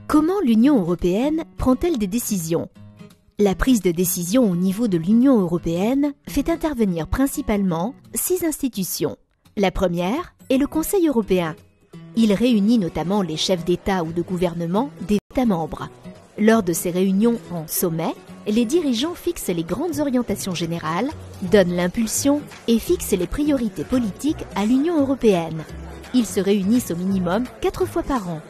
Comment l'Union européenne prend-elle des décisions? La prise de décision au niveau de l'Union européenne fait intervenir principalement 6 institutions. La première est le Conseil européen. Il réunit notamment les chefs d'État ou de gouvernement des États membres. Lors de ces réunions en sommet, les dirigeants fixent les grandes orientations générales, donnent l'impulsion et fixent les priorités politiques à l'Union européenne. Ils se réunissent au minimum 4 fois par an.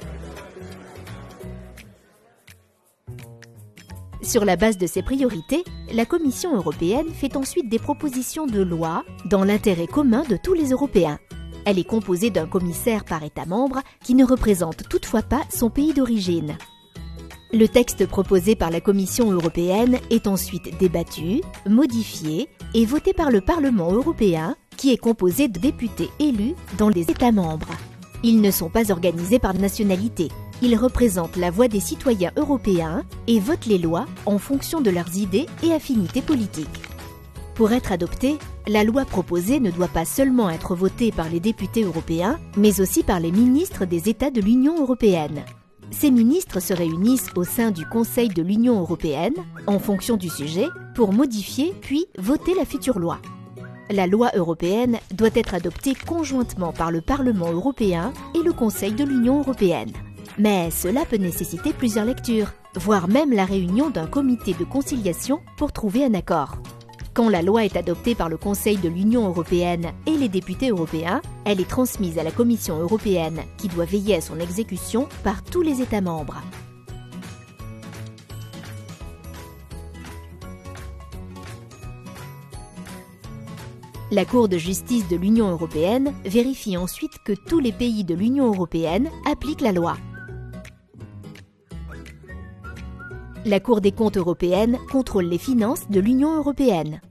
Sur la base de ces priorités, la Commission européenne fait ensuite des propositions de loi dans l'intérêt commun de tous les Européens. Elle est composée d'un commissaire par État membre qui ne représente toutefois pas son pays d'origine. Le texte proposé par la Commission européenne est ensuite débattu, modifié et voté par le Parlement européen qui est composé de députés élus dans les États membres. Ils ne sont pas organisés par nationalité. Ils représentent la voix des citoyens européens et votent les lois en fonction de leurs idées et affinités politiques. Pour être adoptée, la loi proposée ne doit pas seulement être votée par les députés européens, mais aussi par les ministres des États de l'Union européenne. Ces ministres se réunissent au sein du Conseil de l'Union européenne, en fonction du sujet, pour modifier puis voter la future loi. La loi européenne doit être adoptée conjointement par le Parlement européen et le Conseil de l'Union européenne. Mais cela peut nécessiter plusieurs lectures, voire même la réunion d'un comité de conciliation pour trouver un accord. Quand la loi est adoptée par le Conseil de l'Union européenne et les députés européens, elle est transmise à la Commission européenne qui doit veiller à son exécution par tous les États membres. La Cour de justice de l'Union européenne vérifie ensuite que tous les pays de l'Union européenne appliquent la loi. La Cour des comptes européenne contrôle les finances de l'Union européenne.